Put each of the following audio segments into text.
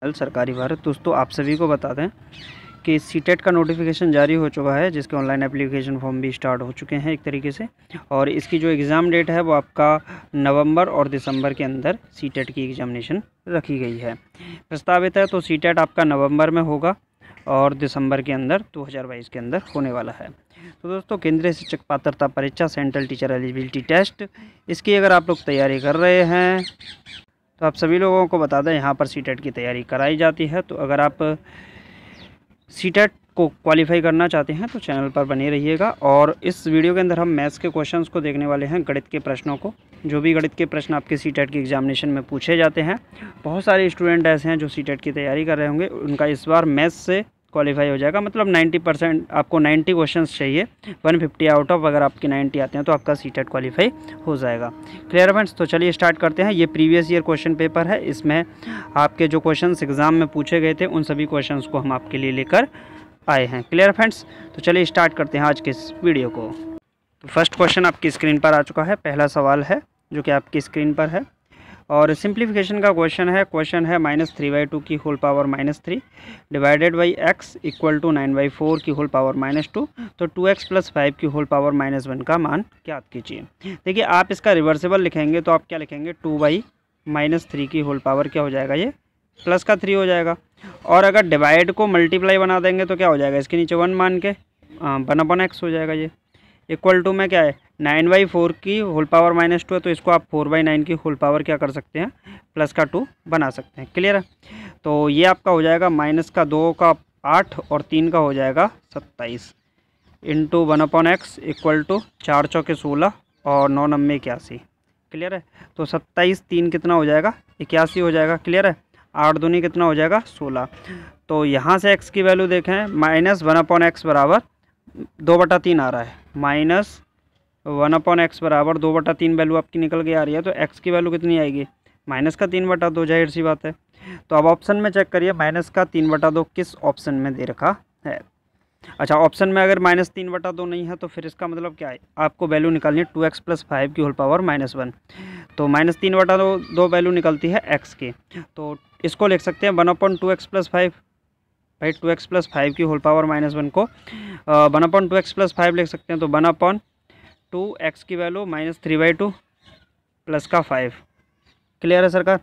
सरकारी भारत। दोस्तों आप सभी को बता दें कि सीटेट का नोटिफिकेशन जारी हो चुका है, जिसके ऑनलाइन एप्लीकेशन फॉर्म भी स्टार्ट हो चुके हैं एक तरीके से। और इसकी जो एग्ज़ाम डेट है वो आपका नवंबर और दिसंबर के अंदर सीटेट की एग्जामिनेशन रखी गई है। प्रस्तावित है तो सीटेट आपका नवंबर में होगा और दिसंबर के अंदर 2022 के अंदर होने वाला है। तो दोस्तों केंद्रीय शिक्षक पात्रता परीक्षा सेंट्रल टीचर एलिजिबिलिटी टेस्ट, इसकी अगर आप लोग तैयारी कर रहे हैं तो आप सभी लोगों को बता दें यहाँ पर सीटेट की तैयारी कराई जाती है। तो अगर आप सीटेट को क्वालिफाई करना चाहते हैं तो चैनल पर बने रहिएगा। और इस वीडियो के अंदर हम मैथ्स के क्वेश्चंस को देखने वाले हैं, गणित के प्रश्नों को। जो भी गणित के प्रश्न आपके सीटेट की एग्जामिनेशन में पूछे जाते हैं, बहुत सारे स्टूडेंट ऐसे हैं जो सीटेट की तैयारी कर रहे होंगे, उनका इस बार मैथ्स से क्वालिफाई हो जाएगा। मतलब 90%, आपको 90 क्वेश्चंस चाहिए, 150 आउट ऑफ अगर आपके 90 आते हैं तो आपका सीटेट क्वालिफाई हो जाएगा। क्लियर फ्रेंड्स, तो चलिए स्टार्ट करते हैं। ये प्रीवियस ईयर क्वेश्चन पेपर है, इसमें आपके जो क्वेश्चंस एग्जाम में पूछे गए थे उन सभी क्वेश्चंस को हम आपके लिए लेकर आए हैं। क्लियर फ्रेंड्स, तो चलिए स्टार्ट करते हैं आज के इस वीडियो को। तो फर्स्ट क्वेश्चन आपकी स्क्रीन पर आ चुका है। पहला सवाल है जो कि आपकी स्क्रीन पर है और सिंप्लीफिकेशन का क्वेश्चन है। क्वेश्चन है -3/2 की whole power -3 divided by x equal to 9/4 की होल पावर -2। तो 2x + 5 की होल पावर -1 का मान ज्ञात कीजिए। देखिए आप इसका रिवर्सिबल लिखेंगे तो आप क्या लिखेंगे, 2/-3 की होल पावर क्या हो जाएगा, ये प्लस का 3 हो जाएगा। और अगर डिवाइड को मल्टीप्लाई बना देंगे तो क्या हो जाएगा, इसके नीचे 1 मान के 1/x हो जाएगा। ये इक्वल टू में क्या है, 9/4 की होल पावर -2 है, तो इसको आप 4/9 की होल पावर क्या कर सकते हैं, प्लस का 2 बना सकते हैं। क्लियर है, तो ये आपका हो जाएगा -2 का 8 और 3 का हो जाएगा 27 इंटू 1/x इक्वल टू 4 चौके 16 और 9 नम्बे 81। क्लियर है, तो 27 3 कितना हो जाएगा, 81 हो जाएगा। क्लियर है, 8 दूनी कितना हो जाएगा, 16। तो यहाँ से x की वैल्यू देखें, -1/x बराबर 2/3 आ रहा है, -1/x बराबर 2/3 वैल्यू आपकी निकल के आ रही है। तो x की वैल्यू कितनी आएगी, -3/2, जाहिर सी बात है। तो अब ऑप्शन में चेक करिए, -3/2 किस ऑप्शन में दे रखा है। अच्छा, ऑप्शन में अगर -3/2 नहीं है तो फिर इसका मतलब क्या है, आपको वैल्यू निकालनी है 2x + 5 की होल पावर -1। तो -3/2 वैल्यू निकलती है x की, तो इसको लिख सकते हैं 1/2x + 5। भाई 2x + 5 की होल पावर -1 को 1/2x + 5 लिख सकते हैं। तो 1/2x की वैल्यू -3/2 प्लस का 5। क्लियर है सरकार,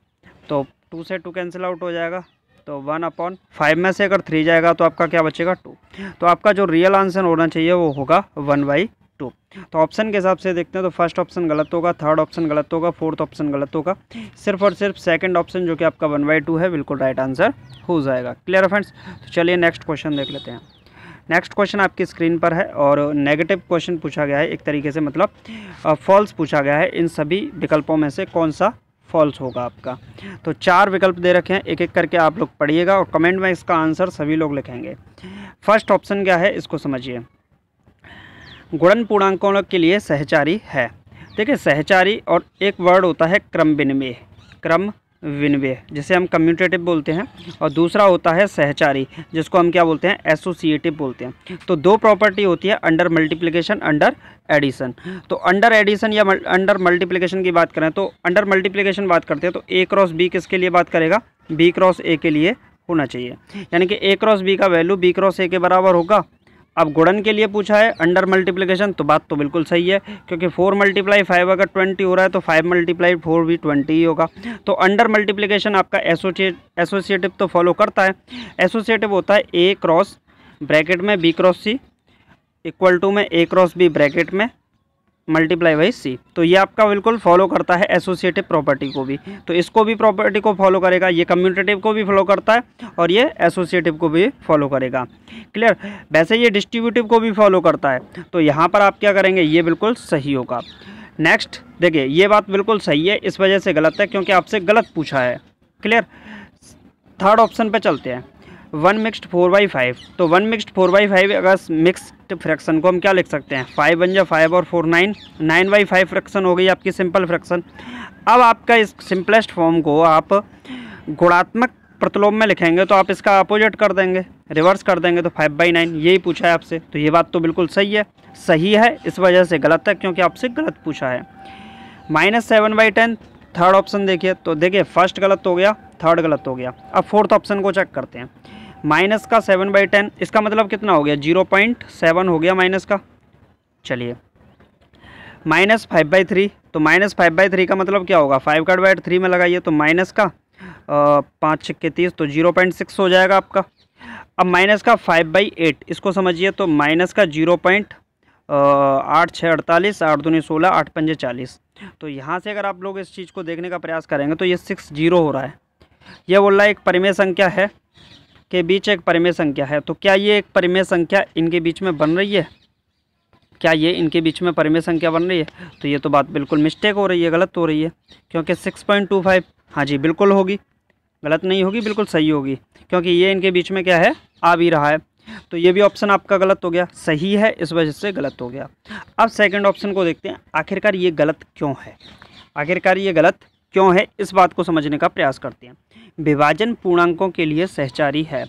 तो 2 से 2 कैंसिल आउट हो जाएगा। तो 1/5 में से अगर 3 जाएगा तो आपका क्या बचेगा, 2। तो आपका जो रियल आंसर होना चाहिए वो होगा 1/2। तो ऑप्शन के हिसाब से देखते हैं तो फर्स्ट ऑप्शन गलत होगा, थर्ड ऑप्शन गलत होगा, फोर्थ ऑप्शन गलत होगा। सिर्फ और सिर्फ सेकंड ऑप्शन जो कि आपका 1/2 है बिल्कुल राइट आंसर हो जाएगा। क्लियर है फ्रेंड्स, तो चलिए नेक्स्ट क्वेश्चन देख लेते हैं। नेक्स्ट क्वेश्चन आपकी स्क्रीन पर है और नेगेटिव क्वेश्चन पूछा गया है एक तरीके से, मतलब फॉल्स पूछा गया है। इन सभी विकल्पों में से कौन सा फॉल्स होगा आपका। तो 4 विकल्प दे रखे हैं, एक एक करके आप लोग पढ़िएगा और कमेंट में इसका आंसर सभी लोग लिखेंगे। फर्स्ट ऑप्शन क्या है इसको समझिए, गुणन पूर्णांकों के लिए सहचारी है। देखिए सहचारी और एक वर्ड होता है क्रम विनिमय, जिसे हम कम्यूटेटिव बोलते हैं, और दूसरा होता है सहचारी जिसको हम क्या बोलते हैं, एसोसिएटिव बोलते हैं। तो 2 प्रॉपर्टी होती है, अंडर मल्टीप्लिकेशन, अंडर एडिशन। तो अंडर एडिशन या अंडर मल्टीप्लिकेशन की बात करें तो अंडर मल्टीप्लिकेशन बात करते हैं तो A क्रॉस B किसके लिए बात करेगा, B क्रॉस A के लिए होना चाहिए। यानी कि A क्रॉस B का वैल्यू B क्रॉस A के बराबर होगा। अब गुणन के लिए पूछा है अंडर मल्टीप्लिकेशन, तो बात तो बिल्कुल सही है, क्योंकि 4 × 5 अगर 20 हो रहा है तो 5 × 4 भी 20 ही होगा। तो अंडर मल्टीप्लिकेशन आपका एसोसिएटिव तो फॉलो करता है। एसोसिएटिव होता है A क्रॉस ब्रैकेट में B cross C equal to में A क्रॉस B ब्रैकेट में मल्टीप्लाई बाई C। तो ये आपका बिल्कुल फॉलो करता है एसोसिएटिव प्रॉपर्टी को भी, तो इसको भी प्रॉपर्टी को फॉलो करेगा। ये कम्यूटेटिव को भी फॉलो करता है और ये एसोसिएटिव को भी फॉलो करेगा। क्लियर, वैसे ये डिस्ट्रीब्यूटिव को भी फॉलो करता है। तो यहाँ पर आप क्या करेंगे, ये बिल्कुल सही होगा। नेक्स्ट देखिए, ये बात बिल्कुल सही है, इस वजह से गलत है क्योंकि आपसे गलत पूछा है। क्लियर, थर्ड ऑप्शन पे चलते हैं, 1 मिक्स्ड 4/5। तो 1 मिक्स्ड 4/5 अगर मिक्स्ड फ्रैक्शन को हम क्या लिख सकते हैं, 5 × 5 और 4 9, 9/5 फ्रैक्शन हो गई आपकी सिंपल फ्रैक्शन। अब आपका इस सिंपलेस्ट फॉर्म को आप गुणात्मक प्रतिलोम में लिखेंगे तो आप इसका अपोजिट कर देंगे, रिवर्स कर देंगे, तो 5/9 यही पूछा है आपसे। तो ये बात तो बिल्कुल सही है, इस वजह से गलत है क्योंकि आपसे गलत पूछा है। -7/10 थर्ड ऑप्शन देखिए, तो देखिए फर्स्ट गलत हो गया, थर्ड गलत हो गया। अब फोर्थ ऑप्शन को चेक करते हैं। माइनस का 7/10, इसका मतलब कितना हो गया, 0.7 हो गया माइनस का। चलिए माइनस 5/3, तो माइनस 5/3 का मतलब क्या होगा, 5 का डिवाइड 3 में लगाइए तो माइनस का 5 छक्के 30, तो 0.6 हो जाएगा आपका। अब माइनस का 5/8 इसको समझिए, तो माइनस का 8 6 48, 8 दूनी 16, 8 पंजे 40। तो यहाँ से अगर आप लोग इस चीज़ को देखने का प्रयास करेंगे तो ये 6 0 हो रहा है। यह बोल रहा है एक परिमेय संख्या है के बीच एक परिमेय संख्या है। तो क्या ये एक परिमेय संख्या इनके बीच में बन रही है, क्या ये इनके बीच में परिमेय संख्या बन रही है? तो ये तो बात बिल्कुल मिस्टेक हो रही है, गलत हो रही है, क्योंकि 6.25, हाँ जी बिल्कुल होगी, गलत नहीं होगी, बिल्कुल सही होगी, क्योंकि ये इनके बीच में क्या है, आ भी रहा है। तो ये भी ऑप्शन आपका गलत हो गया, सही है इस वजह से गलत हो गया। अब सेकंड ऑप्शन को देखते हैं, आखिरकार ये गलत क्यों है, आखिरकार ये गलत क्यों है, इस बात को समझने का प्रयास करते हैं। विभाजन पूर्णांकों के लिए सहचारी है।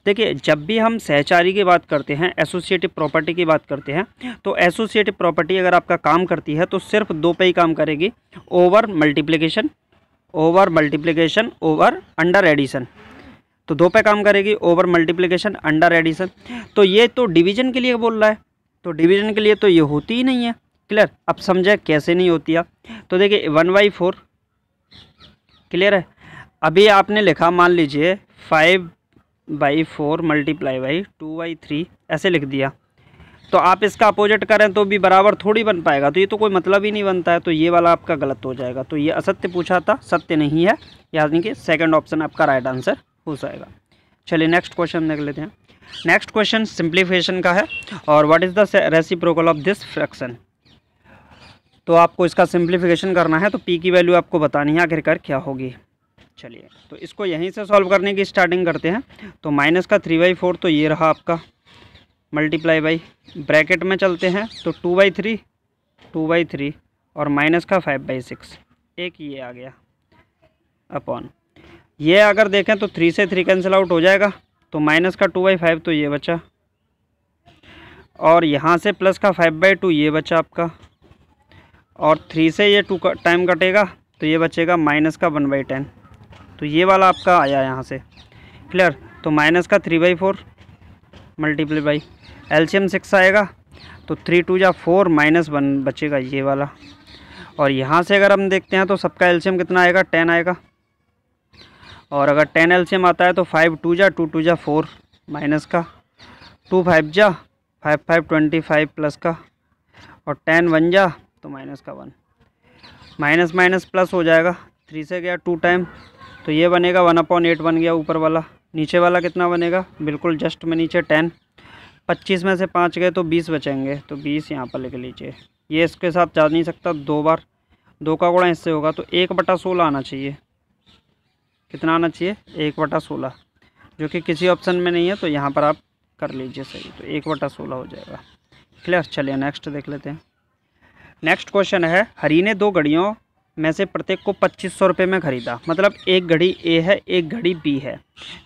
देखिए जब भी हम सहचारी की बात करते हैं, एसोसिएटिव प्रॉपर्टी की बात करते हैं, तो एसोसिएटिव प्रॉपर्टी अगर आपका काम करती है तो सिर्फ दो पे ही काम करेगी, over multiplication over under addition. तो दो पे काम करेगी, ओवर मल्टीप्लिकेशन अंडर एडिशन। तो ये तो डिवीजन के लिए बोल रहा है, तो डिवीजन के लिए तो ये होती ही नहीं है। क्लियर? अब समझे कैसे नहीं होती है। तो देखिए 1/4 क्लियर है। अभी आपने लिखा, मान लीजिए 5/4 मल्टीप्लाई बाई 2/3 ऐसे लिख दिया, तो आप इसका अपोजिट करें तो भी बराबर थोड़ी बन पाएगा, तो ये तो कोई मतलब ही नहीं बनता है। तो ये वाला आपका गलत हो जाएगा। तो ये असत्य पूछा था, सत्य नहीं है, यानी कि सेकंड ऑप्शन आपका राइट आंसर हो जाएगा। चलिए नेक्स्ट क्वेश्चन देख लेते हैं। नेक्स्ट क्वेश्चन सिंप्लीफिकेशन का है, और what is the reciprocal of this fraction. तो आपको इसका सिंप्लीफिकेशन करना है, तो पी की वैल्यू आपको बतानी है आखिरकार क्या होगी। चलिए तो इसको यहीं से सॉल्व करने की स्टार्टिंग करते हैं। तो माइनस का 3/4 तो ये रहा आपका, मल्टीप्लाई बाई ब्रैकेट में चलते हैं तो 2/3 और माइनस का 5/6, एक ये आ गया अपॉन ये। अगर देखें तो 3 से 3 कैंसिल आउट हो जाएगा, तो माइनस का 2/5 तो ये बचा, और यहाँ से प्लस का 5/2 ये बचा आपका, और 3 से ये 2 का टाइम कटेगा तो ये बचेगा माइनस का 1/10। तो ये वाला आपका आया यहाँ से। क्लियर? तो माइनस का 3/4 मल्टीप्लाई बाई एलसीएम 6 आएगा, तो 3 2 जा 4 -1 बचेगा ये वाला। और यहाँ से अगर हम देखते हैं तो सबका एलसीएम कितना आएगा, 10 आएगा, और अगर 10 एलसीएम आता है तो 5 2 जा 2 2 जा 4 माइनस का 2 5 जा 5 5 25 प्लस का, और 10 1 जा तो माइनस का 1, माइनस माइनस प्लस हो जाएगा, 3 से गया 2 टाइम, तो ये बनेगा 1/8 बन गया ऊपर वाला। नीचे वाला कितना बनेगा, बिल्कुल जस्ट में नीचे 10, 25 में से 5 गए तो 20 बचेंगे, तो 20 यहाँ पर लिख लीजिए। ये इसके साथ जा नहीं सकता, 2 बार 2 का गुणा इससे होगा, तो 1/16 आना चाहिए। कितना आना चाहिए, 1/16, जो कि किसी ऑप्शन में नहीं है, तो यहाँ पर आप कर लीजिए सही, तो 1/16 हो जाएगा। क्लियर? चलिए नेक्स्ट देख लेते हैं। नेक्स्ट क्वेश्चन है, हरी ने 2 घड़ियों में से प्रत्येक को 2500 रुपये में ख़रीदा। मतलब एक घड़ी ए है, एक घड़ी बी है।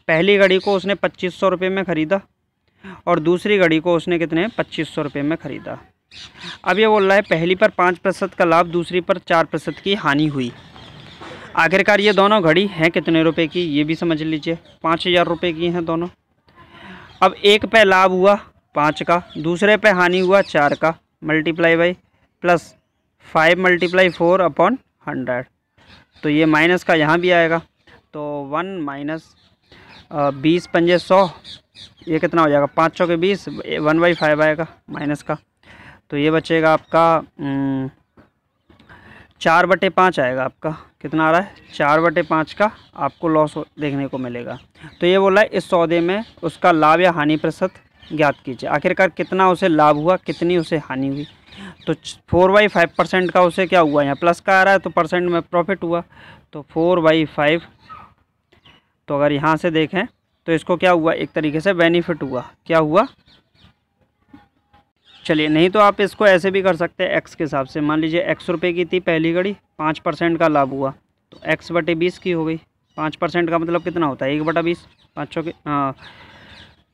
पहली घड़ी को उसने 2500 रुपये में ख़रीदा, और दूसरी घड़ी को उसने कितने 2500 रुपये में ख़रीदा। अब ये बोल रहा है पहली पर 5% का लाभ, दूसरी पर 4% की हानि हुई। आखिरकार ये दोनों घड़ी हैं कितने रुपए की, ये भी समझ लीजिए। 5000 रुपये की हैं दोनों। अब एक पे लाभ हुआ 5 का, दूसरे पे हानि हुआ 4 का, मल्टीप्लाई बाई प्लस 5 × 4/100। तो ये माइनस का यहाँ भी आएगा, तो 1 माइनस 20 पंजे 100, ये कितना हो जाएगा, 5 चौके 20, 1/5 आएगा माइनस का। तो ये बचेगा आपका 4/5 आएगा आपका। कितना आ रहा है, 4/5 का आपको लॉस देखने को मिलेगा। तो ये बोला है इस सौदे में उसका लाभ या हानि प्रतिशत ज्ञात कीजिए। आखिरकार कितना उसे लाभ हुआ, कितनी उसे हानि हुई। तो 4/5% का उसे क्या हुआ, यहाँ प्लस का आ रहा है तो परसेंट में प्रॉफिट हुआ, तो 4/5। तो अगर यहाँ से देखें तो इसको क्या हुआ, एक तरीके से बेनिफिट हुआ। क्या हुआ, चलिए नहीं तो आप इसको ऐसे भी कर सकते हैं एक्स के हिसाब से। मान लीजिए x रुपये की थी पहली घड़ी, 5% का लाभ हुआ, तो x/20 की हो गई। 5% का मतलब कितना होता है, 1/20।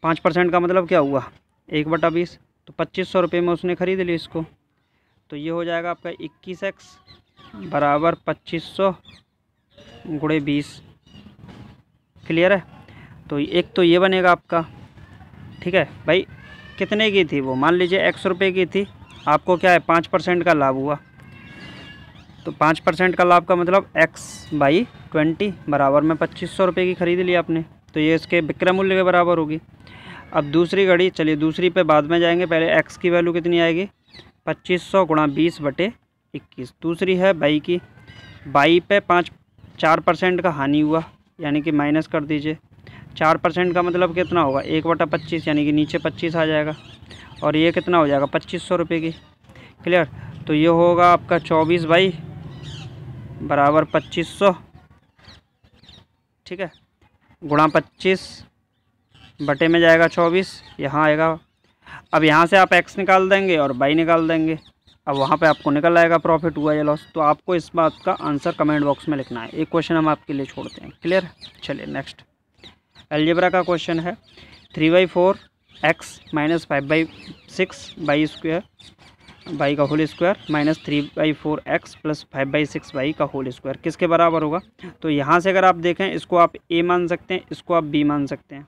5% का मतलब क्या हुआ, 1/20। तो 2500 रुपये में उसने ख़रीद ली इसको। तो ये हो जाएगा आपका 21x = 2500 × 20। क्लियर है। तो एक तो ये बनेगा आपका, ठीक है भाई। कितने की थी वो, मान लीजिए X रुपये की थी, आपको क्या है 5% का लाभ हुआ। तो 5% का लाभ का मतलब X/20 बराबर में 2500 रुपये की ख़रीद ली आपने, तो ये इसके विक्रय मूल्य के बराबर होगी। अब दूसरी घड़ी, चलिए दूसरी पे बाद में जाएंगे, पहले X की वैल्यू कितनी आएगी 2500 गुणा 20/21। दूसरी है बाई की, बाई पे 4% का हानि हुआ, यानी कि माइनस कर दीजिए। 4% का मतलब कितना होगा 1/25, यानी कि नीचे 25 आ जाएगा, और ये कितना हो जाएगा 2500 रुपये की। क्लियर। तो ये होगा आपका 24 बाई बराबर 2500, ठीक है, गुणा 25 बटे में जाएगा 24, यहाँ आएगा। अब यहाँ से आप X निकाल देंगे और बाई निकाल देंगे, अब वहाँ पे आपको निकल आएगा प्रॉफिट हुआ या लॉस। तो आपको इस बात का आंसर कमेंट बॉक्स में लिखना है। एक क्वेश्चन हम आपके लिए छोड़ते हैं। क्लियर। चलिए नेक्स्ट अलजेब्रा का क्वेश्चन है 3/4x minus 5/6 by square by का whole square minus 3/4x plus 5/6 by का होल स्क्वायर किसके बराबर होगा। तो यहाँ से अगर आप देखें, इसको आप a मान सकते हैं, इसको आप b मान सकते हैं।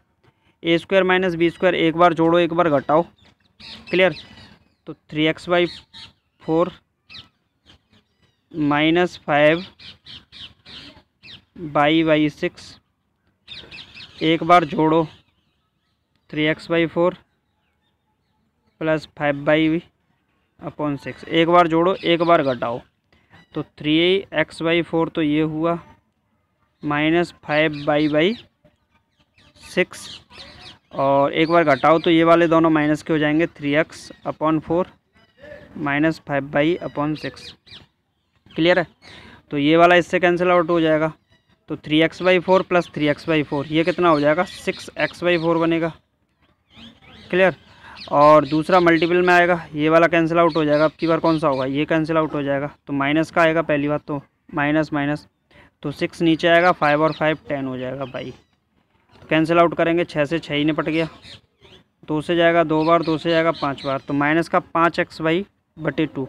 a² माइनस b², एक बार जोड़ो एक बार घटाओ। क्लियर। तो 3x/4 माइनस 5/6, एक बार जोड़ो 3x/4 प्लस 5/6, एक बार जोड़ो एक बार घटाओ। तो 3x/4 तो ये हुआ माइनस 5/6, और एक बार घटाओ तो ये वाले दोनों माइनस के हो जाएंगे, 3x/4 माइनस 5/6। क्लियर है। तो ये वाला इससे कैंसिल आउट हो जाएगा, तो 3x/4 प्लस 3x/4 ये कितना हो जाएगा 6x/4 बनेगा। क्लियर। और दूसरा मल्टीपल में आएगा, ये वाला कैंसिल आउट हो जाएगा। अब की बार कौन सा होगा, ये कैंसिल आउट हो जाएगा, तो माइनस का आएगा पहली बात, तो माइनस माइनस, तो 6 नीचे आएगा, 5 और 5 10 हो जाएगा बाई। तो कैंसिल आउट करेंगे, 6 से 6 ही निपट गया, 2 से जाएगा 2 बार, 2 से जाएगा 5 बार, तो माइनस का 5x/2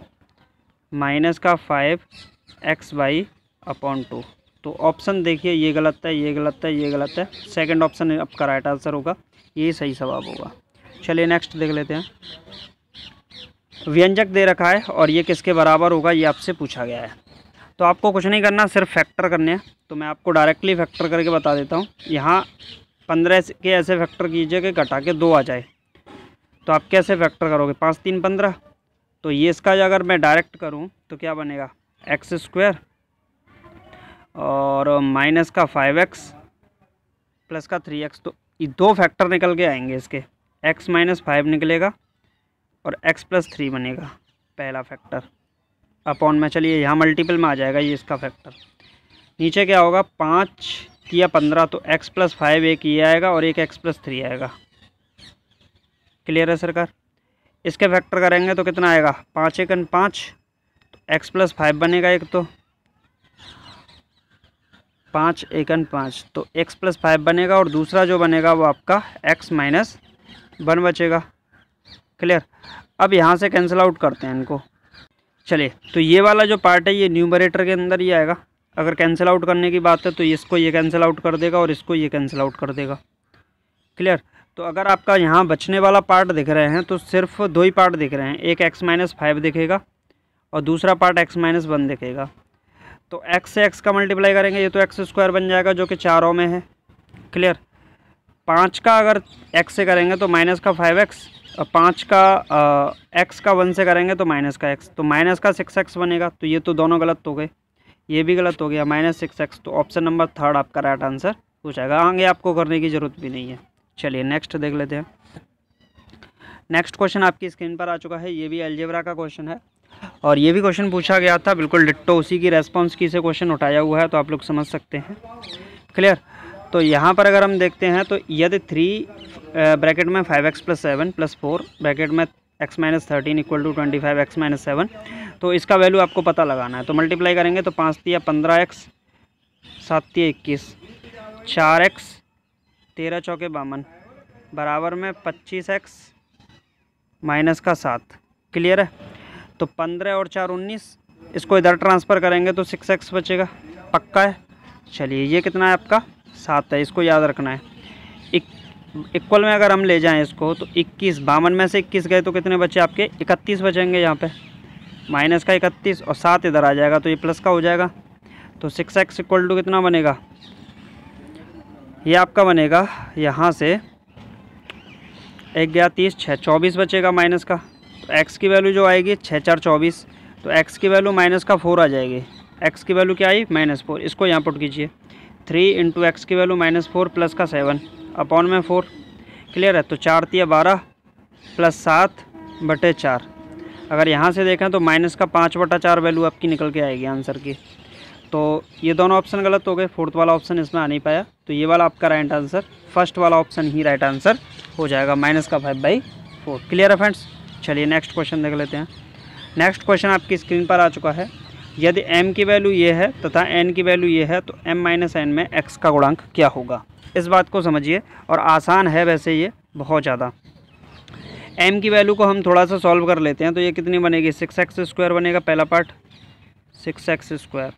माइनस का 5x/2। तो ऑप्शन देखिए, ये गलत है, ये गलत है, ये गलत है। सेकंड ऑप्शन आपका राइट आंसर होगा, ये सही जवाब होगा। चलिए नेक्स्ट देख लेते हैं। व्यंजक दे रखा है और ये किसके बराबर होगा, ये आपसे पूछा गया है। तो आपको कुछ नहीं करना, सिर्फ फैक्टर करने हैं। तो मैं आपको डायरेक्टली फैक्टर करके बता देता हूँ। यहाँ 15 के ऐसे फैक्टर कीजिए कि घटा के 2 आ जाए। तो आप कैसे फैक्टर करोगे, 5 3 15। तो ये इसका अगर मैं डायरेक्ट करूँ तो क्या बनेगा x² और माइनस का 5x प्लस का 3x। तो ये 2 फैक्टर निकल के आएंगे इसके, x माइनस 5 निकलेगा और x प्लस 3 बनेगा पहला फैक्टर अपॉन में। चलिए यहाँ मल्टीपल में आ जाएगा ये इसका फैक्टर। नीचे क्या होगा 5 या 15, तो x प्लस 5 एक ये आएगा और एक x प्लस 3 आएगा। क्लियर है सरकार। इसके फैक्टर करेंगे तो कितना आएगा 5 एकन 5, तो x प्लस 5 बनेगा एक, तो 5 एकन 5, तो x प्लस 5 बनेगा, और दूसरा जो बनेगा वो आपका x माइनस 1 बचेगा। क्लियर। अब यहाँ से कैंसिल आउट करते हैं इनको। चलिए, तो ये वाला जो पार्ट है ये न्यूमरेटर के अंदर ही आएगा। अगर कैंसिल आउट करने की बात है तो इसको ये कैंसिल आउट कर देगा और इसको ये कैंसिल आउट कर देगा। क्लियर। तो अगर आपका यहाँ बचने वाला पार्ट दिख रहे हैं तो सिर्फ 2 ही पार्ट दिख रहे हैं, एक x माइनस 5 दिखेगा और दूसरा पार्ट x माइनस 1 दिखेगा। तो x से x का मल्टीप्लाई करेंगे, ये तो x² बन जाएगा जो कि 4 में है। क्लियर। 5 का अगर x से करेंगे तो माइनस का 5x, और 5 का x का 1 से करेंगे तो माइनस का x, तो माइनस का 6x बनेगा। तो ये तो दोनों गलत हो गए, ये भी गलत हो गया, माइनस 6x। तो ऑप्शन नंबर 3 आपका राइट आंसर हो जाएगा। आगे आपको करने की ज़रूरत भी नहीं है। चलिए नेक्स्ट देख लेते हैं। नेक्स्ट क्वेश्चन आपकी स्क्रीन पर आ चुका है, ये भी अलजेब्रा का क्वेश्चन है और ये भी क्वेश्चन पूछा गया था, बिल्कुल डिट्टो उसी की रेस्पॉन्स की से क्वेश्चन उठाया हुआ है, तो आप लोग समझ सकते हैं। क्लियर। तो यहाँ पर अगर हम देखते हैं तो यदि 3 ब्रैकेट में 5x प्लस 7 प्लस 4 ब्रैकेट में x minus 13 equal to 25x minus 7, तो इसका वैल्यू आपको पता लगाना है। तो मल्टीप्लाई करेंगे तो 5 तिया 15x, 7 तिया 21, 4x 13 चौके 52 बराबर में 25x माइनस का 7। क्लियर है। तो 15 और 4 19, इसको इधर ट्रांसफ़र करेंगे तो 6x बचेगा, पक्का है। चलिए ये कितना है आपका 7 है, इसको याद रखना है। इक्वल में अगर हम ले जाएं इसको तो 21, 52 में से 21 गए तो कितने बचे आपके? 31 बचेंगे यहाँ पे, माइनस का 31 और 7 इधर आ जाएगा तो ये प्लस का हो जाएगा। तो 6x इक्वल टू कितना बनेगा? ये आपका बनेगा यहाँ से 1 गया 30, 6 24 बचेगा माइनस का। तो x की वैल्यू जो आएगी 6 4 24, तो x की वैल्यू माइनस का 4 आ जाएगी। x की वैल्यू क्या आई? -4। इसको यहाँ पुट कीजिए, 3 इंटू एक्स की वैल्यू -4 प्लस का 7 अपॉन में 4। क्लियर है? तो 4 × 12 प्लस 7/4। अगर यहाँ से देखें तो माइनस का 5/4 वैल्यू आपकी निकल के आएगी आंसर की। तो ये दोनों ऑप्शन गलत हो गए, फोर्थ वाला ऑप्शन इसमें आ नहीं पाया। तो ये वाला आपका राइट आंसर, फर्स्ट वाला ऑप्शन ही राइट आंसर हो जाएगा, -5/4। क्लियर है फ्रेंड्स? चलिए नेक्स्ट क्वेश्चन देख लेते हैं। नेक्स्ट क्वेश्चन आपकी स्क्रीन पर आ चुका है। यदि m की वैल्यू ये है तथा n की वैल्यू ये है तो m - n में x का गुणांक क्या होगा? इस बात को समझिए, और आसान है वैसे ये बहुत ज़्यादा। m की वैल्यू को हम थोड़ा सा सॉल्व कर लेते हैं। तो ये कितनी बनेगी? 6x² बनेगा पहला पार्ट, 6x²।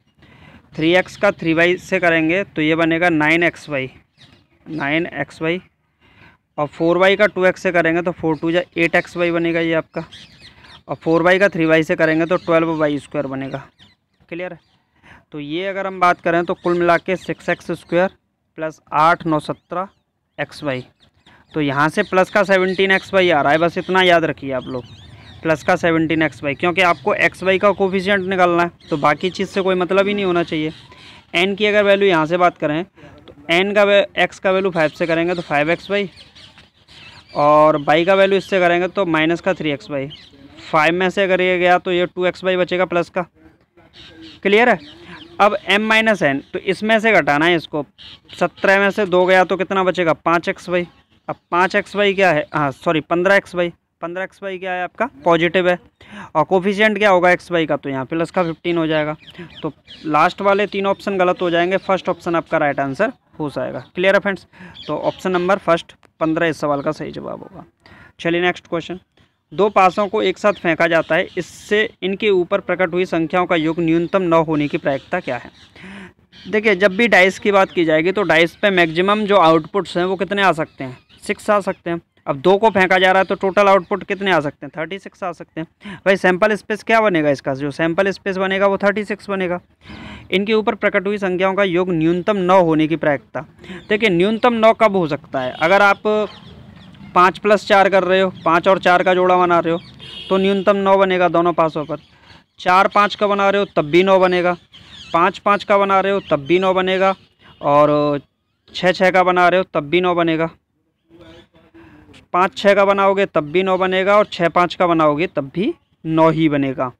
3x का 3y से करेंगे तो ये बनेगा 9xy, 9xy। और 4y का 2x से करेंगे तो 4 2 8xy बनेगा ये आपका। और 4y का 3y से करेंगे तो 12y² बनेगा। क्लियर है? तो ये अगर हम बात करें तो कुल मिला के 6x² प्लस 8 9 17 xy। तो यहाँ से प्लस का 17xy आ रहा है, बस इतना याद रखिए आप लोग, प्लस का 17xy, क्योंकि आपको xy का कोफिशिएंट निकालना है। तो बाकी चीज़ से कोई मतलब ही नहीं होना चाहिए। n की अगर वैल्यू यहाँ से बात करें तो n का x का वैल्यू 5 से करेंगे तो 5xy, और y का वैल्यू इससे करेंगे तो माइनस का 3xy। 5 में से अगर ये गया तो ये 2xy बचेगा प्लस का। क्लियर है? अब m - n, तो इसमें से घटाना है इसको। 17 में से 2 गया तो कितना बचेगा? 5xy। अब 5xy क्या है? हाँ सॉरी 15xy। 15xy क्या है आपका? पॉजिटिव है। और कोफिशिएंट क्या होगा xy का? तो यहाँ प्लस का 15 हो जाएगा। तो लास्ट वाले 3 ऑप्शन गलत हो जाएंगे, फर्स्ट ऑप्शन आपका राइट आंसर हो जाएगा। क्लियर है फ्रेंड्स? तो ऑप्शन नंबर फर्स्ट 15 इस सवाल का सही जवाब होगा। चलिए नेक्स्ट क्वेश्चन। 2 पासों को एक साथ फेंका जाता है, इससे इनके ऊपर प्रकट हुई संख्याओं का योग न्यूनतम 9 होने की प्रायिकता क्या है? देखिए, जब भी डाइस की बात की जाएगी तो डाइस पे मैक्सिमम जो आउटपुट्स हैं वो कितने आ सकते हैं? 6 आ सकते हैं। अब 2 को फेंका जा रहा है तो टोटल आउटपुट कितने आ सकते हैं? 36 आ सकते हैं। भाई सैंपल स्पेस क्या बनेगा इसका? जो सैंपल स्पेस बनेगा वो 36 बनेगा। इनके ऊपर प्रकट हुई संख्याओं का योग न्यूनतम 9 होने की प्रायिकता। देखिए, न्यूनतम 9 कब हो सकता है? अगर आप 5 + 4 कर रहे हो, 5 और 4 का जोड़ा बना रहे हो तो न्यूनतम 9 बनेगा दोनों पासों पर। 4 5 का बना रहे हो तब भी 9 बनेगा। 5 5 का बना रहे हो तब भी 9 बनेगा। और 6 6 का बना रहे हो तब भी 9 बनेगा। 5 6 का बनाओगे तब भी 9 बनेगा, और 6 5 का बनाओगे तब भी 9 ही बनेगा।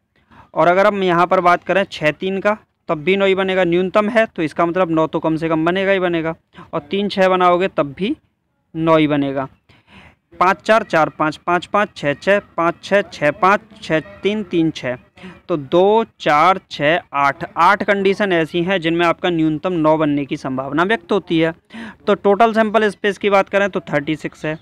और अगर हम यहाँ पर बात करें 6 3 का तब भी 9 ही बनेगा। न्यूनतम है तो इसका मतलब 9 तो कम से कम बनेगा ही बनेगा। और 3 6 बनाओगे तब भी 9 ही बनेगा। 5 4 4 5 5 5 6 6 5 6 6 5 6 3 3 6। तो 2 4 6 8 कंडीशन ऐसी हैं जिनमें आपका न्यूनतम 9 बनने की संभावना व्यक्त होती है। तो टोटल सैंपल स्पेस की बात करें तो 36 है।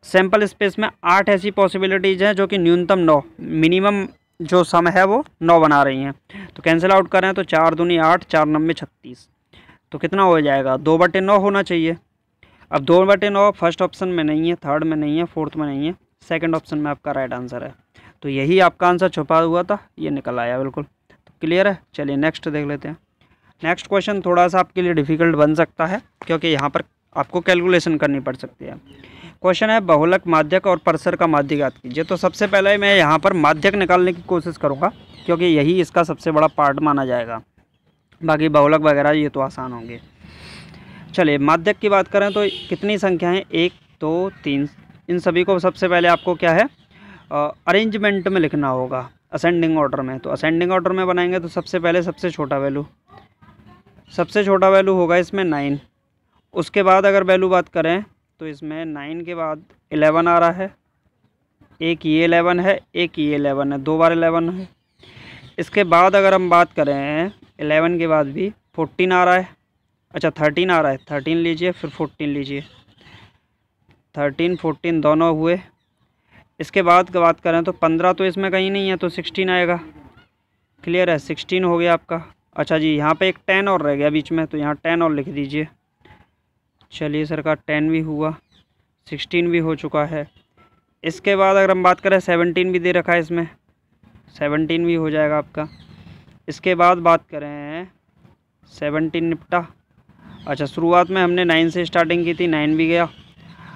सैंपल स्पेस में 8 ऐसी पॉसिबिलिटीज़ हैं जो कि न्यूनतम 9, मिनिमम जो सम है वो 9 बना रही हैं। तो कैंसिल आउट करें तो 4 दूनी 8, 4 9 36। तो कितना हो जाएगा? 2/9 होना चाहिए। अब 2/9 फर्स्ट ऑप्शन में नहीं है, थर्ड में नहीं है, फोर्थ में नहीं है, सेकंड ऑप्शन में आपका राइट आंसर है। तो यही आपका आंसर छुपा हुआ था, ये निकल आया बिल्कुल। तो क्लियर है? चलिए नेक्स्ट देख लेते हैं। नेक्स्ट क्वेश्चन थोड़ा सा आपके लिए डिफ़िकल्ट बन सकता है क्योंकि यहाँ पर आपको कैलकुलेशन करनी पड़ सकती है। क्वेश्चन है बहुलक, माध्यक और परसर का माध्यक याद कीजिए। तो सबसे पहले मैं यहाँ पर माध्यक निकालने की कोशिश करूँगा क्योंकि यही इसका सबसे बड़ा पार्ट माना जाएगा। बाकी बहुलक वगैरह ये तो आसान होंगे। चलिए माध्यक की बात करें तो कितनी संख्या है? 1 2 3। इन सभी को सबसे पहले आपको क्या है अरेंजमेंट में लिखना होगा, असेंडिंग ऑर्डर में। तो असेंडिंग ऑर्डर में बनाएंगे तो सबसे पहले सबसे छोटा वैल्यू होगा इसमें 9। उसके बाद अगर वैल्यू बात करें तो इसमें 9 के बाद 11 आ रहा है। एक ये 11 है, एक ये 11 है, 2 बार 11 है। इसके बाद अगर हम बात करें 11 के बाद भी 14 आ रहा है। अच्छा 13 आ रहा है, 13 लीजिए, फिर 14 लीजिए। 13 14 दोनों हुए। इसके बाद बात करें तो 15 तो इसमें कहीं नहीं है तो 16 आएगा। क्लियर है? 16 हो गया आपका। अच्छा जी, यहाँ पे एक 10 और रह गया बीच में, तो यहाँ 10 और लिख दीजिए। चलिए सर का 10 भी हुआ, 16 भी हो चुका है। इसके बाद अगर हम बात करें 17 भी दे रखा है इसमें, 17 भी हो जाएगा आपका। इसके बाद बात करें 17 निपटा। अच्छा, शुरुआत में हमने 9 से स्टार्टिंग की थी, 9 भी गया।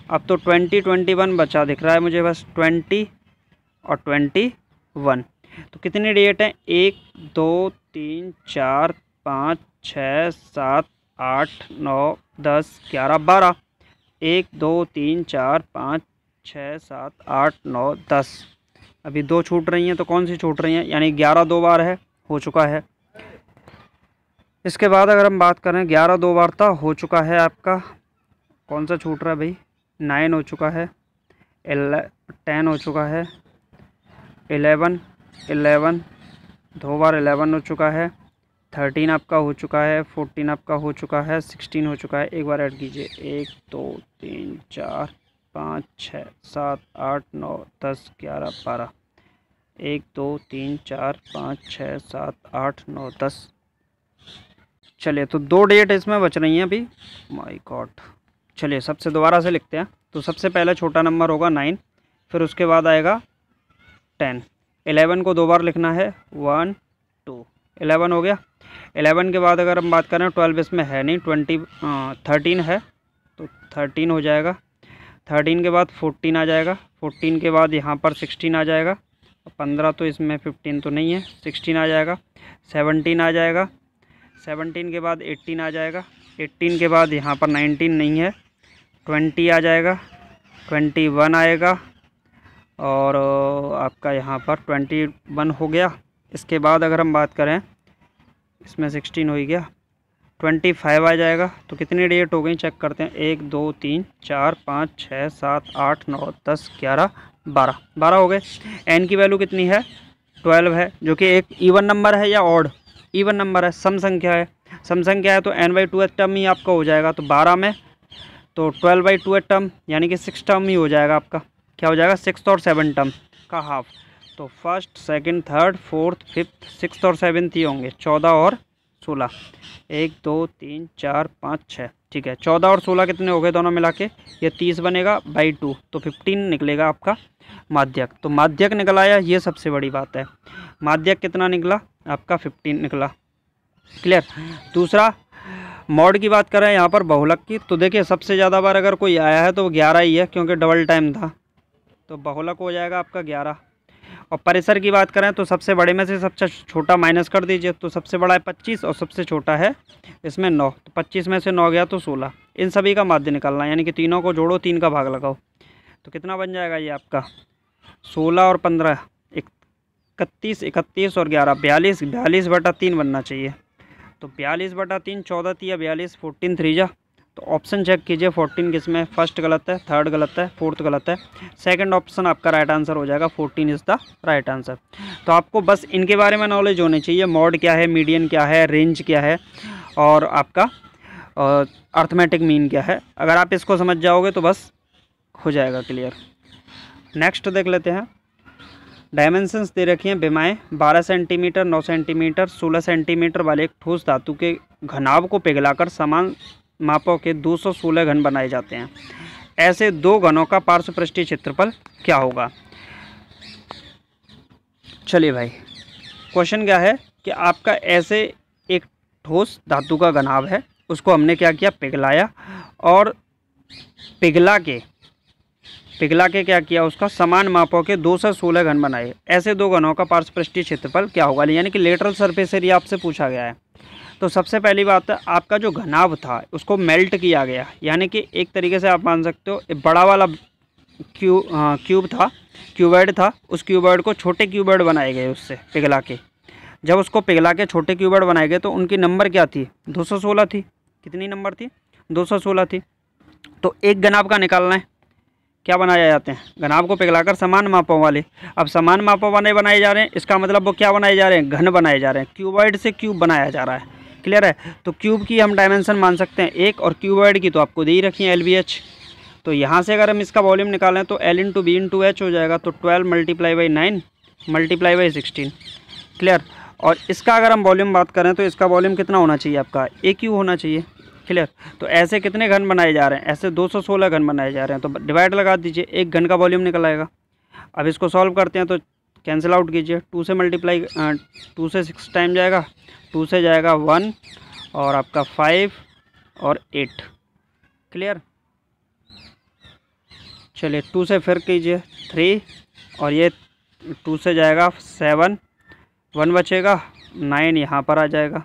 अब तो 20, 21 बचा दिख रहा है मुझे बस, 20 और 21। तो कितनी डेट हैं? 1 2 3 4 5 6 7 8 9 10 11 12। 1 2 3 4 5 6 7 8 9 10। अभी 2 छूट रही हैं, तो कौन सी छूट रही हैं? यानी 11 2 बार है, हो चुका है। इसके बाद अगर हम बात करें 11 2 बार था, हो चुका है आपका। कौन सा छूट रहा है भाई? 9 हो चुका है, 10 हो चुका है, 11 2 बार 11 हो चुका है, 13 आपका हो चुका है, 14 आपका हो चुका है, 16 हो चुका है। एक बार ऐड कीजिए, 1 2 3 4 5 6 7 8 9 10 11 12। 1 2 3 4 5 6 7 8 9 10। चलिए, तो 2 डेट इसमें बच रही हैं अभी। My God. चलिए, सबसे दोबारा से लिखते हैं। तो सबसे पहले छोटा नंबर होगा 9, फिर उसके बाद आएगा 10। 11 को 2 बार लिखना है, 1 2, 11 हो गया। 11 के बाद अगर हम बात करें 12 इसमें है नहीं, 13 है, तो 13 हो जाएगा। 13 के बाद 14 आ जाएगा, 14 के बाद यहाँ पर 16 आ जाएगा, 15 तो इसमें, 15 तो नहीं है, 16 आ जाएगा। 17 आ जाएगा, 17 के बाद 18 आ जाएगा, 18 के बाद यहाँ पर 19 नहीं है, 20 आ जाएगा, 21 आएगा, और आपका यहाँ पर 21 हो गया। इसके बाद अगर हम बात करें, इसमें 16 हो ही गया, 25 आ जाएगा। तो कितनी डेट हो गई चेक करते हैं, 1 2 3 4 5 6 7 8 9 10 11 12, 12 हो गए। एन की वैल्यू कितनी है? 12 है, जो कि एक इवन नंबर है या ऑड? इवन नंबर है, सम संख्या है। सम संख्या है तो n/2 टर्म ही आपका हो जाएगा। तो 12 में तो 12/2 टर्म, यानी कि 6 टर्म ही हो जाएगा आपका। क्या हो जाएगा? 6 और 7 टर्म का हाफ। तो first, second, third, fourth, fifth, 6 और 7 ही होंगे, 14 और 16। 1 2 3 4 5 6, ठीक है। 14 और 16 कितने हो गए दोनों मिला के? ये 30 बनेगा बाई 2, तो 15 निकलेगा आपका माध्यक। तो माध्यक निकल आया, ये सबसे बड़ी बात है। माध्यक कितना निकला आपका? 15 निकला। क्लियर। दूसरा, मॉड की बात करें यहाँ पर बहुलक की, तो देखिए सबसे ज़्यादा बार अगर कोई आया है तो वो 11 ही है, क्योंकि डबल टाइम था, तो बहुलक हो जाएगा आपका 11। और परिसर की बात करें तो सबसे बड़े में से सबसे छोटा माइनस कर दीजिए, तो सबसे बड़ा है 25 और सबसे छोटा है इसमें 9। तो 25 में से 9 गया तो 16। इन सभी का माध्य निकालना है, यानी कि तीनों को जोड़ो, 3 का भाग लगाओ, तो कितना बन जाएगा ये आपका? 16 और 15 31, 31 और 11 42, 42/3 बनना चाहिए। तो 42/3, 14 तिया 42, 14 3 जा। तो ऑप्शन चेक कीजिए, 14 किस में? फर्स्ट गलत है, थर्ड गलत है, फोर्थ गलत है, सेकंड ऑप्शन आपका राइट आंसर हो जाएगा। 14 इज़ द राइट आंसर। तो आपको बस इनके बारे में नॉलेज होनी चाहिए, मॉड क्या है, मीडियन क्या है, रेंज क्या है, और आपका अर्थमेटिक मीन क्या है। अगर आप इसको समझ जाओगे तो बस हो जाएगा क्लियर। नेक्स्ट देख लेते हैं। डायमेंशंस दे रखी हैं विमाएँ 12 सेंटीमीटर, 9 सेंटीमीटर, 16 सेंटीमीटर वाले एक ठोस धातु के घनाभ को पिघलाकर समान मापों के 216 घन बनाए जाते हैं। ऐसे 2 घनों का पार्श्व पृष्ठीय क्षेत्रफल क्या होगा? चलिए भाई, क्वेश्चन क्या है कि आपका ऐसे एक ठोस धातु का घनाभ है, उसको हमने क्या किया? पिघलाया, और पिघला के क्या किया? उसका समान मापों के 216 घन बनाए। ऐसे 2 घनों का पार्श्व पृष्ठीय क्षेत्रफल क्या होगा? यानी कि लेटरल सरफेस एरिया आपसे पूछा गया है। तो सबसे पहली बात है, आपका जो घनाभ था उसको मेल्ट किया गया, यानी कि एक तरीके से आप मान सकते हो बड़ा वाला क्यूब था, क्यूबॉइड था, उस क्यूबॉइड को छोटे क्यूबॉइड बनाए गए उससे पिघला के। जब उसको पिघला के छोटे क्यूबॉइड बनाए गए तो उनकी नंबर क्या थी? 216 थी। कितनी नंबर थी? 216 थी। तो एक घनाभ का निकालना है, क्या बनाए जाते हैं? घनाभ को पिघलाकर समान मापों वाले। अब समान मापों वाले बनाए जा रहे हैं, इसका मतलब वो क्या बनाए जा रहे हैं? घन बनाए जा रहे हैं। क्यूबॉइड से क्यूब बनाया जा रहा है। क्लियर है। तो क्यूब की हम डायमेंशन मान सकते हैं 1, और क्यूबॉइड की तो आपको दे ही रखी है LBH। तो यहाँ से अगर हम इसका वॉल्यूम निकालें तो L × B × H हो जाएगा। तो 12 × 9 × 16। क्लियर। और इसका अगर हम वॉल्यूम बात करें तो इसका वॉल्यूम कितना होना चाहिए आपका? AQ होना चाहिए। क्लियर। तो ऐसे कितने घन बनाए जा रहे हैं, ऐसे 216 घन बनाए जा रहे हैं। तो डिवाइड लगा दीजिए, एक घन का वॉल्यूम निकल आएगा। अब इसको सॉल्व करते हैं तो कैंसिल आउट कीजिए, 2 से मल्टीप्लाई 2 से 6 टाइम जाएगा, 2 से जाएगा 1 और आपका 5 और 8। क्लियर। चलिए 2 से फिर कीजिए 3 और ये 2 से जाएगा 7, 1 बचेगा, 9 यहाँ पर आ जाएगा।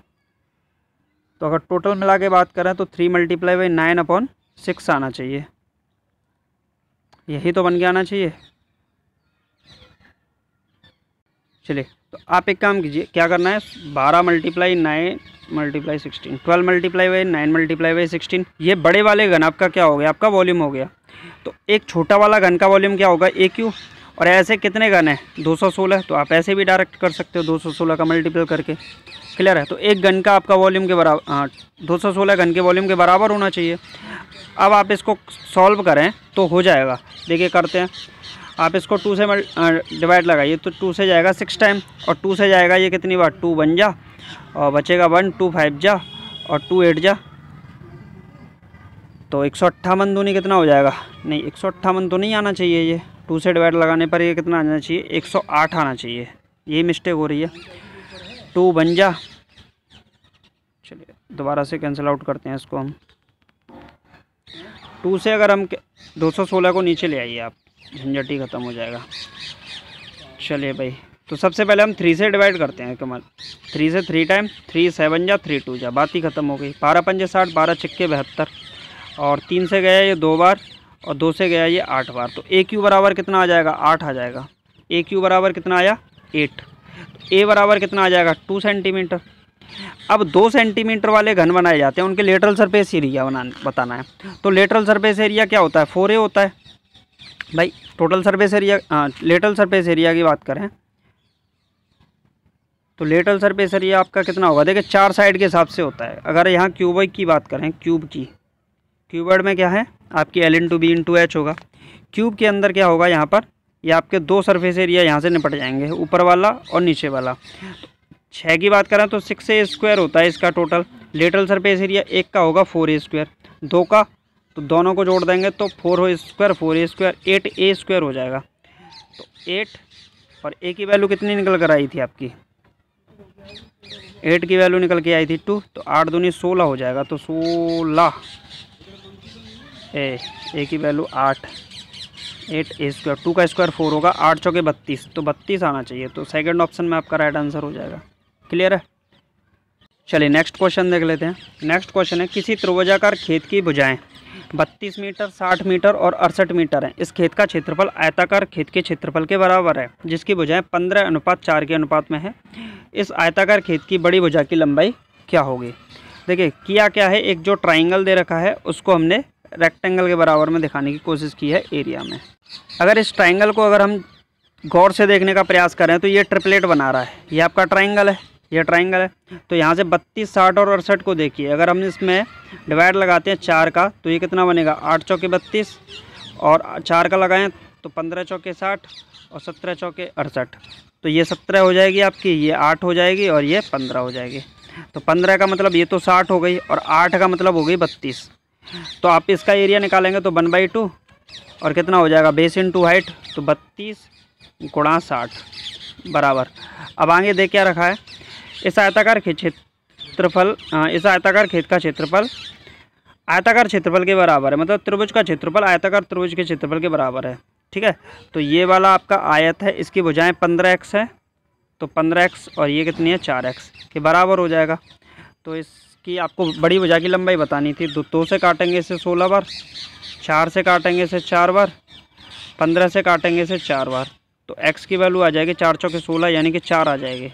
तो अगर टोटल मिला के बात करें तो 3 मल्टीप्लाई बाई 9/6 आना चाहिए, यही तो बन के आना चाहिए। चलिए तो आप एक काम कीजिए, क्या करना है, 12 multiply 9 multiply 16, 12 multiply by 9 multiply by 16, ये बड़े वाले घन आपका क्या हो गया, आपका वॉल्यूम हो गया। तो एक छोटा वाला घन का वॉल्यूम क्या होगा, AQ। और ऐसे कितने घन है, 216, तो आप ऐसे भी डायरेक्ट कर सकते हो 216 का मल्टीपल करके। क्लियर है। तो एक घन का आपका वॉल्यूम के बराबर 216 घन के वॉल्यूम के बराबर होना चाहिए। अब आप इसको सॉल्व करें तो हो जाएगा, देखिए करते हैं। आप इसको 2 से डिवाइड लगाइए तो 2 से जाएगा 6 टाइम और 2 से जाएगा ये कितनी बार, 2 बन जा और बचेगा 1, 2 5 जा और 2 8 जा। तो 158 दूनी कितना हो जाएगा, नहीं 158 तो नहीं आना चाहिए, ये 2 से डिवाइड लगाने पर ये कितना आना चाहिए, 108 आना चाहिए। ये मिस्टेक हो रही है, 2 बन जा। चलिए दोबारा से कैंसिल आउट करते हैं इसको हम। 2 से अगर हम 216 को नीचे ले आइए आप, झंझट ही ख़त्म हो जाएगा। चलिए भाई, तो सबसे पहले हम 3 से डिवाइड करते हैं कमल। 3 से 3 टाइम, 3 7 जा, 3 2 जा, बात ही ख़त्म हो गई। 12 पंजे 60, 12 छिक्के 72 और 3 से गया ये 2 बार और 2 से गया ये 8 बार। तो AQ बराबर कितना आ जाएगा, 8 आ जाएगा। AQ बराबर कितना आया, 8। तो A बराबर कितना आ जाएगा, 2 सेंटीमीटर। अब 2 सेंटीमीटर वाले घन बनाए जाते हैं, उनके लेटरल सरफेस एरिया बताना है। तो लेटरल सरफेस एरिया क्या होता है, 4A होता है भाई। Total surface area, lateral surface area की बात करें तो लेटरल सरफेस एरिया आपका कितना होगा, देखिए 4 साइड के हिसाब से होता है। अगर यहाँ क्यूबॉइड की बात करें, क्यूब की, क्यूबॉइड में क्या है आपकी L × B × H होगा। क्यूब के अंदर क्या होगा, यहाँ पर ये आपके 2 सरफेस एरिया यहाँ से निपट जाएंगे, ऊपर वाला और नीचे वाला। 6 की बात करें तो 6A² होता है इसका टोटल। लेटरल सरफेस एरिया एक का होगा 4A², 2 का तो दोनों को जोड़ देंगे तो 4A², 4A², 8A² हो जाएगा। तो 8 और A की वैल्यू कितनी निकल कर आई थी आपकी, 8 की वैल्यू निकल के आई थी 2, तो 8 दूनी 16 हो जाएगा। तो 16 A की वैल्यू 8, 8A², 2 का स्क्वायर 4 होगा, 8 चौके 32, तो 32 आना चाहिए। तो सेकंड ऑप्शन में आपका राइट आंसर हो जाएगा। क्लियर है। चलिए नेक्स्ट क्वेश्चन देख लेते हैं। नेक्स्ट क्वेश्चन है, किसी त्रिभुजाकार खेत की भुजाएं 32 मीटर, 60 मीटर और 68 मीटर है। इस खेत का क्षेत्रफल आयताकार खेत के क्षेत्रफल के बराबर है, जिसकी भुजाएं 15:4 के अनुपात में है। इस आयताकार खेत की बड़ी भुजा की लंबाई क्या होगी। देखिए किया क्या है, एक जो ट्राइंगल दे रखा है उसको हमने रेक्टेंगल के बराबर में दिखाने की कोशिश की है एरिया में। अगर इस ट्राइंगल को अगर हम गौर से देखने का प्रयास करें तो ये ट्रिपलेट बना रहा है, ये आपका ट्राइंगल है, ये ट्राइंगल है। तो यहाँ से 32, 60 और 68 को देखिए, अगर हम इसमें डिवाइड लगाते हैं 4 का तो ये कितना बनेगा, 8 चौके 32 और 4 का लगाएं तो 15 चौके 60 और 17 चौके 68। तो ये 17 हो जाएगी आपकी, ये 8 हो जाएगी और ये 15 हो जाएगी। तो 15 का मतलब ये तो 60 हो गई और 8 का मतलब हो गई 32। तो आप इसका एरिया निकालेंगे तो 1/2 और कितना हो जाएगा, बेस इंटू हाइट, तो 32 गुणा 60 बराबर। अब आगे देख क्या रखा है, इस आयताकार खेत का क्षेत्रफल आयताकार क्षेत्रफल के बराबर है, मतलब त्रिभुज का क्षेत्रफल आयताकार त्रिभुज के क्षेत्रफल के बराबर है। ठीक है। तो ये वाला आपका आयत है, इसकी भुजाएं 15x है, तो 15x और ये कितनी है 4x के बराबर हो जाएगा। तो इसकी आपको बड़ी भुजा की लंबाई बतानी थी। 2 से काटेंगे इसे 16 बार, 4 से काटेंगे इसे 4 बार, 15 से काटेंगे इसे 4 बार। तो x की वैल्यू आ जाएगी 4 चौके 16 यानी कि 4 आ जाएगी।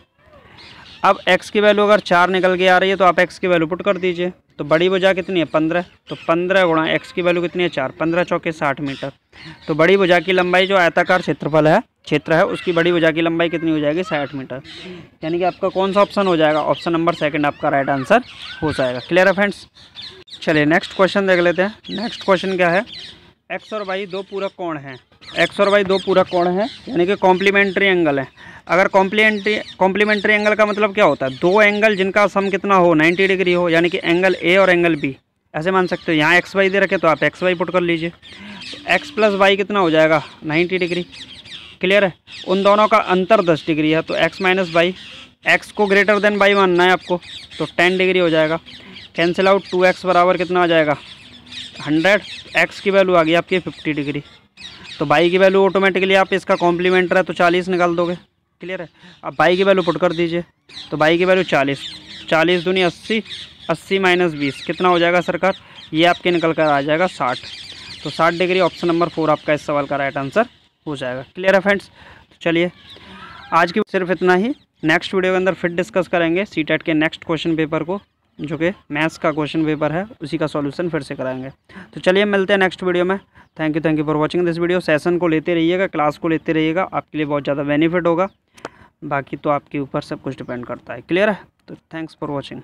अब x की वैल्यू अगर 4 निकल के आ रही है तो आप x की वैल्यू पुट कर दीजिए। तो बड़ी भुजा कितनी है 15, तो 15 गुणा x की वैल्यू कितनी है 4, 15 चौके 60 मीटर। तो बड़ी भुजा की लंबाई जो आयताकार क्षेत्र है उसकी बड़ी भुजा की लंबाई कितनी हो जाएगी 60 मीटर। यानी कि आपका कौन सा ऑप्शन हो जाएगा, ऑप्शन नंबर 2 आपका राइट आंसर हो जाएगा। क्लियर है फ्रेंड्स। चलिए नेक्स्ट क्वेश्चन देख लेते हैं। नेक्स्ट क्वेश्चन क्या है, x और y 2 पूरक कोण हैं। x और y 2 पूरक कोण हैं यानी कि कॉम्प्लीमेंट्री एंगल है। अगर कॉम्प्लीमेंट्री एंगल का मतलब क्या होता है, 2 एंगल जिनका सम कितना हो 90 डिग्री हो, यानी कि एंगल A और एंगल B ऐसे मान सकते हो। यहाँ एक्स वाई दे रखे तो आप एक्स वाई पुट कर लीजिए, तो एक्स प्लस वाई कितना हो जाएगा 90 डिग्री। क्लियर है, उन दोनों का अंतर 10 डिग्री है, तो एक्स माइनस वाई, एक्स को ग्रेटर देन वाई मानना है आपको, तो 10 डिग्री हो जाएगा। कैंसिल आउट, 2x बराबर कितना आ जाएगा 100, एक्स की वैल्यू आ गई आपकी 50 डिग्री, तो वाई की वैल्यू ऑटोमेटिकली आप इसका कॉम्प्लीमेंट है तो 40 निकाल दोगे। क्लियर है, अब वाई की वैल्यू पुट कर दीजिए, तो वाई की वैल्यू 40, 40 दूनी 80, 80 माइनस 20 कितना हो जाएगा सरकार, ये आपके निकल कर आ जाएगा 60। तो 60 डिग्री ऑप्शन नंबर 4 आपका इस सवाल का राइट आंसर हो जाएगा। क्लियर है फ्रेंड्स, तो चलिए आज की सिर्फ इतना ही। नेक्स्ट वीडियो के अंदर फिर डिस्कस करेंगे सीटेट के नेक्स्ट क्वेश्चन पेपर को, जो कि मैथ्स का क्वेश्चन पेपर है, उसी का सॉल्यूशन फिर से कराएंगे। तो चलिए मिलते हैं नेक्स्ट वीडियो में। Thank you for watching this video. Session को लेते रहिएगा, क्लास को लेते रहिएगा, आपके लिए बहुत ज़्यादा बेनिफिट होगा। बाकी तो आपके ऊपर सब कुछ डिपेंड करता है। क्लियर है, तो थैंक्स फॉर वॉचिंग।